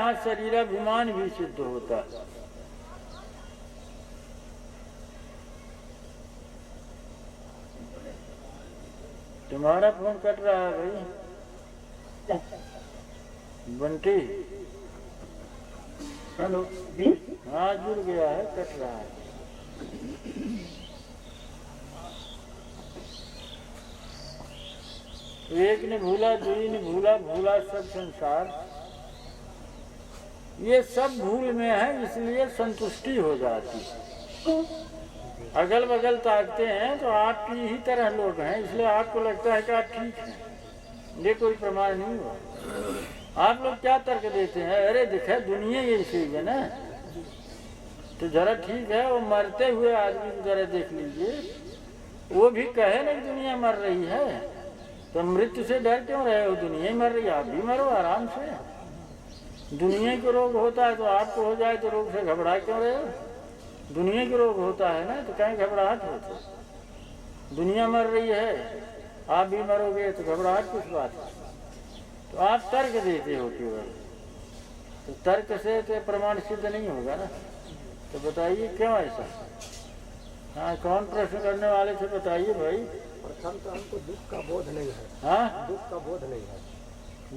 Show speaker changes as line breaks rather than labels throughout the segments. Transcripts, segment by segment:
यहाँ शरीराभिमान भी सिद्ध होता है। तुम्हारा फोन कट रहा है भाई बंटी।
हेलो जी।
हाँ जुड़ गया है, कट रहा है। एक ने भूला, दुई ने भूला, भूला सब संसार। ये सब भूल में है, इसलिए संतुष्टि हो जाती। अगल बगल ताकते हैं तो आपकी ही तरह लोग हैं, इसलिए आपको लगता है कि आप ठीक हैं। ये कोई प्रमाण नहीं हुआ। आप लोग क्या तर्क देते हैं, अरे देखा दुनिया ये सही है ना, तो जरा ठीक है। वो मरते हुए आदमी को जरा देख लीजिए, वो भी कहे ना कि दुनिया मर रही है, तो मृत्यु से डर क्यों रहे हो? दुनिया ही मर रही है, आप भी मरो आराम से। दुनिया को रोग होता है तो आपको हो जाए तो रोग से घबरा क्यों रहे हो? दुनिया को रोग होता है ना, तो कहीं घबराहट होती। दुनिया मर रही है, आप भी मरोगे, तो घबराहट किस बात है? तो आप तर्क देते हो केवल, तो तर्क से तो प्रमाण सिद्ध नहीं होगा ना। तो बताइए क्यों ऐसा? हाँ, कौन प्रश्न करने वाले थे बताइए भाई।
प्रथम तो हमको दुख का बोध नहीं है।
हाँ,
दुख का बोध नहीं है।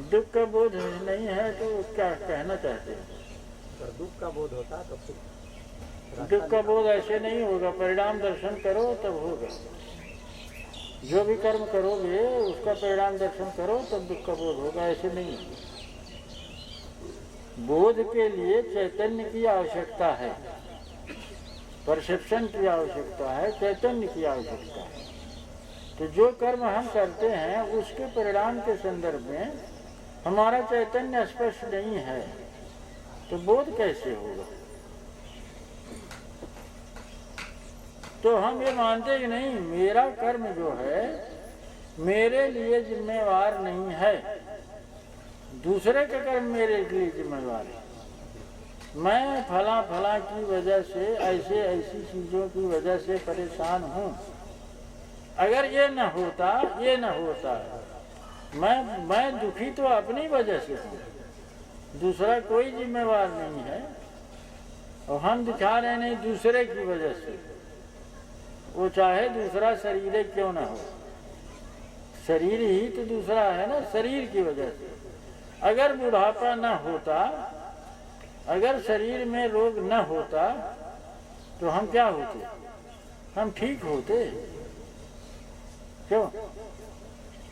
दुख का बोध नहीं है तो क्या कहना चाहते हैं?
अगर दुख का बोध होता तो फिर
दुख का बोध ऐसे नहीं होगा, परिणाम दर्शन करो तब होगा। जो भी कर्म करोगे उसका परिणाम दर्शन करो तब दुख का बोध होगा, ऐसे नहीं। बोध के लिए चैतन्य की आवश्यकता है, परसेप्शन की आवश्यकता है, चैतन्य की आवश्यकता है। तो जो कर्म हम करते हैं उसके परिणाम के संदर्भ में हमारा चैतन्य स्पष्ट नहीं है, तो बोध कैसे होगा? तो हम ये मानते कि नहीं, मेरा कर्म जो है मेरे लिए जिम्मेवार नहीं है, दूसरे का कर्म मेरे लिए जिम्मेवार है। मैं फला फला की वजह से, ऐसे ऐसी चीज़ों की वजह से परेशान हूँ। अगर ये न होता मैं दुखी तो अपनी वजह से हूँ, दूसरा कोई जिम्मेवार नहीं है। और हम दिखा रहे नहीं दूसरे की वजह से, वो चाहे दूसरा शरीर क्यों ना हो, शरीर ही तो दूसरा है ना, शरीर की वजह से। अगर बुढ़ापा न होता, अगर शरीर में रोग न होता, तो हम क्या होते? हम ठीक होते। क्यों?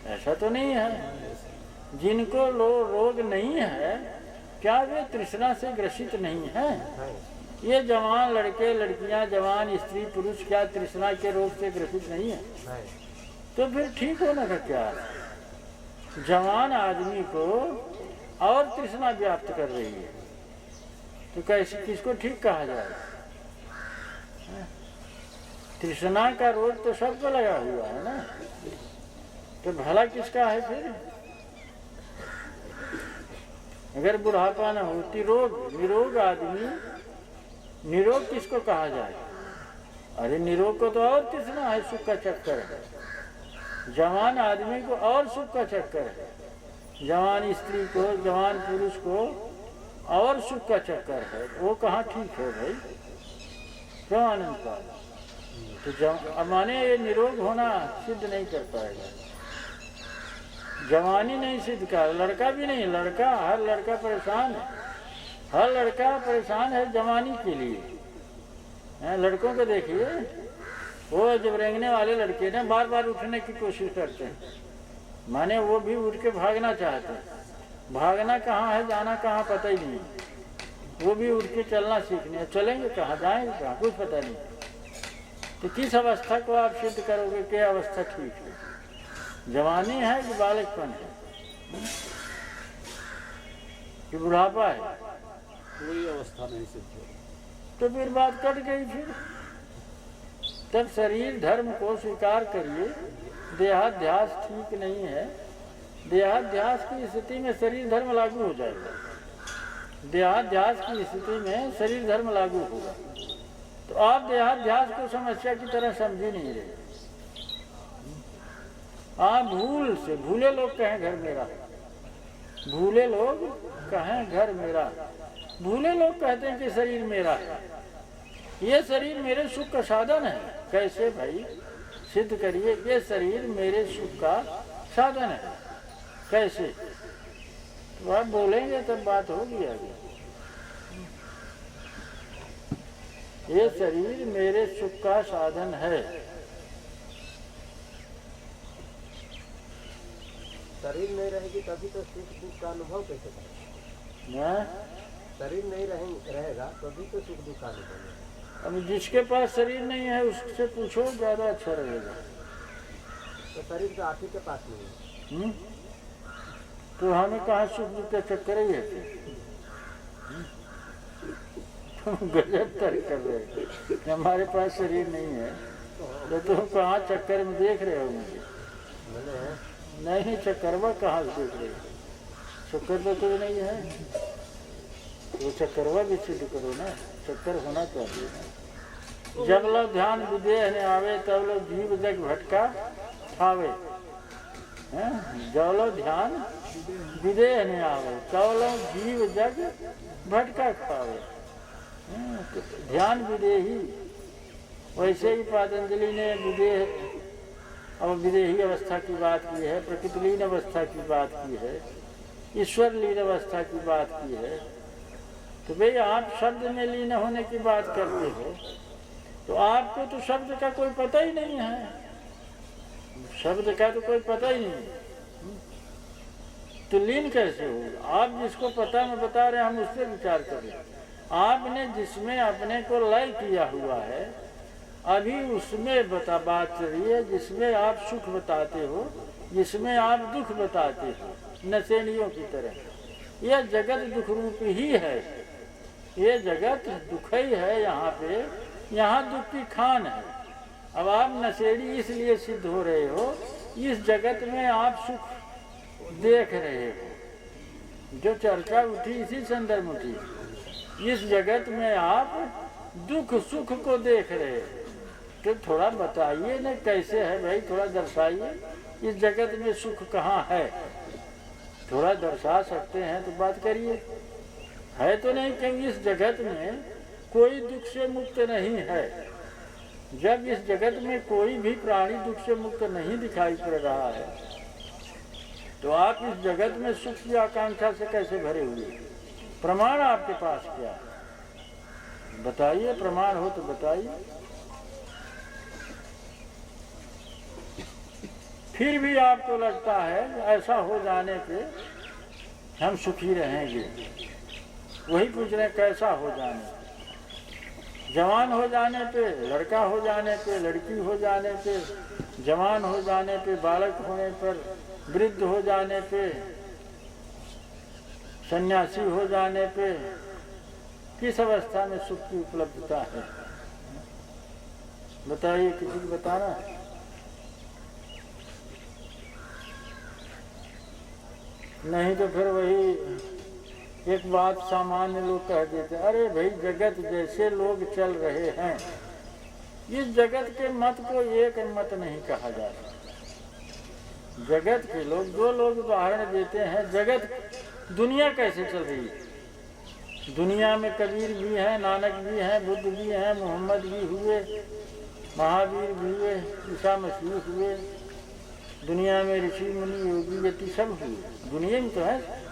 ऐसा तो नहीं है। जिनको रोग नहीं है, क्या वे तृष्णा से ग्रसित नहीं है? ये जवान लड़के लड़कियां, जवान स्त्री पुरुष क्या तृष्णा के रोग से ग्रसित नहीं है? तो फिर ठीक होने का क्या है? जवान आदमी को और तृष्णा व्याप्त कर रही है, तो कैसे, किसको ठीक कहा जाए? तृष्णा का रोग तो सबको लगा हुआ है ना, तो भला किसका है फिर? अगर बुढ़ापा न होती, निरोग आदमी, निरोग किसको कहा जाए? अरे निरोग को तो और तृष्णा है, सुख का चक्कर है। जवान आदमी को और सुख का चक्कर है, जवान स्त्री को, जवान पुरुष को और सुख का चक्कर है। वो कहाँ ठीक है भाई? क्यों आनंद पाल? तो माने ये निरोग होना सिद्ध नहीं कर पाएगा, जवानी नहीं सिद्ध कर, लड़का भी नहीं। लड़का, हर लड़का परेशान है, हर लड़का परेशान है जवानी के लिए। लड़कों को देखिए, वो जब रेंगने वाले लड़के ना बार बार उठने की कोशिश करते हैं, माने वो भी उठ के भागना चाहते हैं। भागना कहाँ है, जाना कहाँ पता ही नहीं। वो भी उठ के चलना सीखने, चलेंगे कहाँ, जाएंगे कहाँ, कुछ पता नहीं। तो किस अवस्था को आप सिद्ध करोगे कि अवस्था ठीक है? जवानी है कि बालकपन है कि बुढ़ापा है?
कोई अवस्था नहीं सिद्ध हो।
तो फिर बात कट गई। फिर तब शरीर धर्म को स्वीकार करिए। देहाध्यास ठीक नहीं है, देहाध्यास की स्थिति में शरीर धर्म लागू हो जाएगा। देहाध्यास की स्थिति में शरीर धर्म लागू होगा। तो आप देहाध्यास को समस्या की तरह समझ नहीं रहे। आप भूल से, भूले लोग कहें घर मेरा, भूले लोग कहें घर मेरा, भूले लोग कहते हैं कि शरीर मेरा है। ये शरीर मेरे सुख का साधन है। कैसे भाई सिद्ध करिए, ये शरीर मेरे सुख का साधन है कैसे? तो आप बोलेंगे तब बात होगी आगे। ये शरीर मेरे सुख का साधन है।
शरीर नहीं रहेगी तभी तो सुख दुख का अनुभव कैसे करेंगे?
हाँ?
शरीर नहीं रहेगा तभी तो सुख दुख का अनुभव होगा।
अब जिसके पास शरीर नहीं है उससे पूछो, ज्यादा अच्छा रहेगा।
तो शरीर तो आप ही के पास नहीं है।
तो हमें कहाँ सुख दुख का चक्कर ही है? तुम गजब तर्क कर रहे हो। हमारे पास शरीर नहीं है तो तुम कहाँ चक्कर में देख रहे हो मुझे?
मैंने
नहीं, चक्करवा कहाँ से देख रहे हो? चक्कर तो कोई नहीं है, वो चक्करवा भी सिद्ध करो ना, चक्कर होना चाहिए ना। जब लो ध्यान विदेह ने आवे तब लो जीव जग भटका खावे। जब लो ध्यान विदेह ने आवे तब लो जीव जग भटका खावे। ध्यान विदेही, वैसे ही पतंजलि ने विदेह और विदेही अवस्था की बात की है, प्रकृतिलीन अवस्था की बात की है, ईश्वर लीन अवस्था की बात की है। तो भाई आप शब्द में लीन होने की बात करते हो तो आपको तो शब्द का कोई पता ही नहीं है, शब्द का तो कोई पता ही नहीं, तो लीन कैसे हो? आप जिसको पता में बता रहे हैं हम उस पर विचार करें। आपने जिसमें अपने को लय किया हुआ है अभी उसमें बात चलिए है, जिसमें आप सुख बताते हो, जिसमें आप दुख बताते हो, नशेड़ियों की तरह। यह जगत दुख रूप ही है, ये जगत दुख ही है। यहाँ पे यहाँ दुख की खान है। अब आप नशेड़ी इसलिए सिद्ध हो रहे हो, इस जगत में आप सुख देख रहे हो। जो चर्चा उठी इसी संदर्भ में उठी, इस जगत में आप दुख सुख को देख रहे हो। तो थोड़ा बताइए ना कैसे है भाई, थोड़ा दर्शाइए इस जगत में सुख कहाँ है, थोड़ा दर्शा सकते हैं तो बात करिए। है तो नहीं कि इस जगत में कोई दुख से मुक्त नहीं है। जब इस जगत में कोई भी प्राणी दुख से मुक्त नहीं दिखाई पड़ रहा है तो आप इस जगत में सुख की आकांक्षा से कैसे भरे हुए? प्रमाण आपके पास क्या है? बताइए, प्रमाण हो तो बताइए। फिर भी आपको लगता है ऐसा हो जाने पे हम सुखी रहेंगे। वही पूछ रहे हैं कैसा हो जाने? जवान हो जाने पे, लड़का हो जाने पे, लड़की हो जाने पे, जवान हो जाने पे, बालक होने पर, वृद्ध हो जाने पे, सन्यासी हो जाने पे, किस अवस्था में सुख की उपलब्धता है? बताइए, किसी को बताना है? नहीं तो फिर वही एक बात सामान्य लोग कह देते, अरे भाई जगत जैसे लोग चल रहे हैं, इस जगत के मत को एक मत नहीं कहा जा सकता। जगत के लोग, जो लोग उदाहरण देते हैं, जगत दुनिया कैसे चल रही है? दुनिया में कबीर भी हैं, नानक भी हैं, बुद्ध भी हैं, मोहम्मद भी हुए, महावीर भी हुए, ईसा मसीह हुए, दुनिया में ऋषि मुनि योगी यति सब हुए। दुनिया में तो है।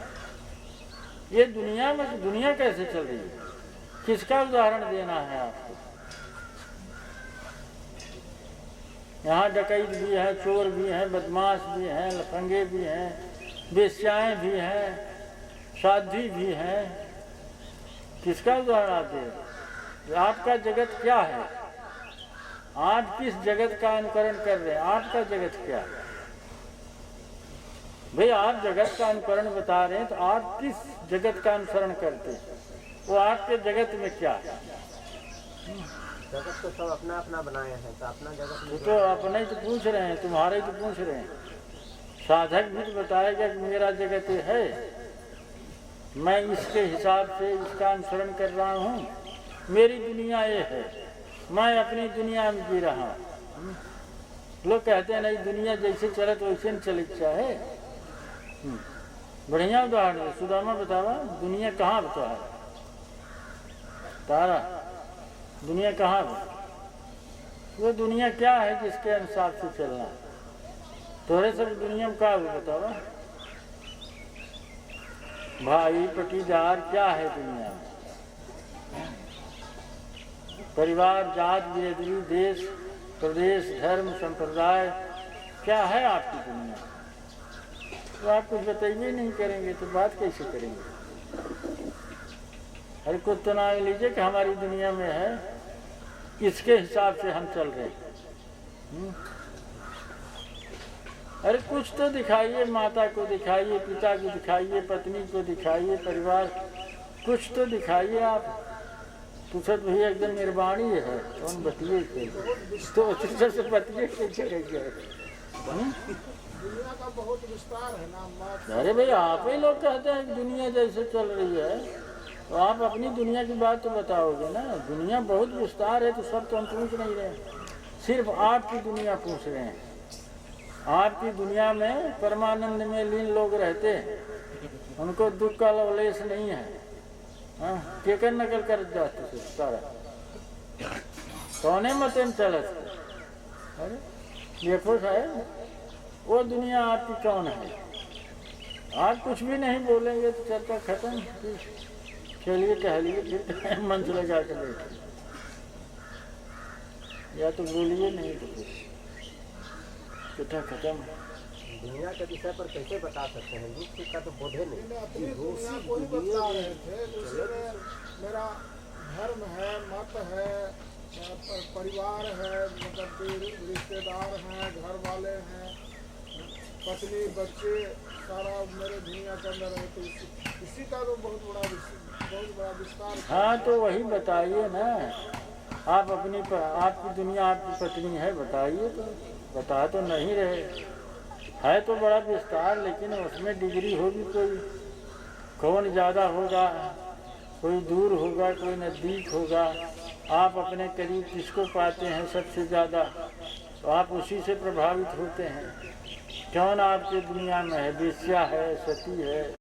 ये दुनिया में दुनिया कैसे चल रही है? किसका उदाहरण देना है आपको? यहाँ डकैत भी है, चोर भी हैं, बदमाश भी हैं, लफंगे भी हैं, वेश्याएं भी हैं, साध्वी भी हैं। किसका उदाहरण आप दे? आपका जगत क्या है? आप किस जगत का अनुकरण कर रहे हैं? आपका जगत क्या है? भाई आप जगत का अनुकरण बता रहे हैं तो आप किस जगत का अनुसरण करते हैं? वो आपके जगत में क्या है?
जगत तो सब अपना अपना बनाए हैं, तो अपना जगत में
तो अपने ही तो पूछ रहे हैं, तुम्हारे ही तो पूछ रहे हैं। साधक भी तो बताएगा कि मेरा जगत है, मैं इसके हिसाब से इसका अनुसरण कर रहा हूँ, मेरी दुनिया ये है, मैं अपनी दुनिया में जी रहा हूँ। लोग कहते हैं नहीं, दुनिया जैसे चले तो वैसे नहीं चले चाहे। बढ़िया उदाहरण है। सुदामा बतावा दुनिया कहाँ बता है तारा, दुनिया कहाँ है? वो दुनिया क्या है जिसके अनुसार से चलना है? तोरे सब दुनिया में क्या हुआ बतावा? भाई पटीदार क्या है दुनिया में? परिवार, जात, बिरादरी, देश, प्रदेश, धर्म, संप्रदाय क्या है आपकी दुनिया? तो आप कुछ बताइए नहीं करेंगे तो बात कैसे करेंगे? हर कुछ तो ना लीजिए कि हमारी दुनिया में है, इसके हिसाब से हम चल रहे हैं। अरे कुछ तो दिखाइए, माता को दिखाइए, पिता को दिखाइए, पत्नी को दिखाइए, परिवार, कुछ तो दिखाइए आप। पूछत भैया एकदम निर्वाणी है, कौन बतिए तो अच्छे से बतिए कैसे गए?
दुनिया का बहुत विस्तार है ना।
अरे भाई आप ही लोग कहते हैं कि दुनिया जैसे चल रही है, तो आप अपनी दुनिया की बात तो बताओगे ना। दुनिया बहुत विस्तार है तो सब तो हम पूछ नहीं रहे, सिर्फ आपकी दुनिया पूछ रहे हैं। आपकी दुनिया में परमानंद में लीन लोग रहते हैं, उनको दुख का लवलेश नहीं है। केकर नकल कर जाते सारा कौने मते में चलत? अरे देखो साहब, वो दुनिया आपकी कौन है? आप कुछ भी नहीं बोलेंगे तो चर्चा खत्म। चलिए टहलिए, फिर मंच लगा कर बैठिए, या तो बोलिए नहीं तो कुछ खत्म।
दुनिया के विषय पर कैसे बता सकते हैं? युग का तो बोधे नहीं।
अपनी दुनिया को ही बता रहे थे। दूसरे मेरा धर्म है, मत है, परिवार है, मतलब रिश्तेदार हैं, घर वाले हैं, पत्नी, बच्चे, सारा मेरे दुनिया के अंदर है। तो इसी का तो बहुत बड़ा विस्तार।
हाँ तो वही बताइए ना। आप अपनी आपकी दुनिया आपकी पत्नी है, बताइए। तो बता तो नहीं रहे, है तो बड़ा विस्तार, लेकिन उसमें डिग्री होगी कोई, कौन ज़्यादा होगा, कोई दूर होगा, कोई नज़दीक होगा। आप अपने करीब किसको पाते हैं सबसे ज़्यादा, तो आप उसी से प्रभावित होते हैं। कौन आपकी दुनिया में है? वेश्या है, सती है,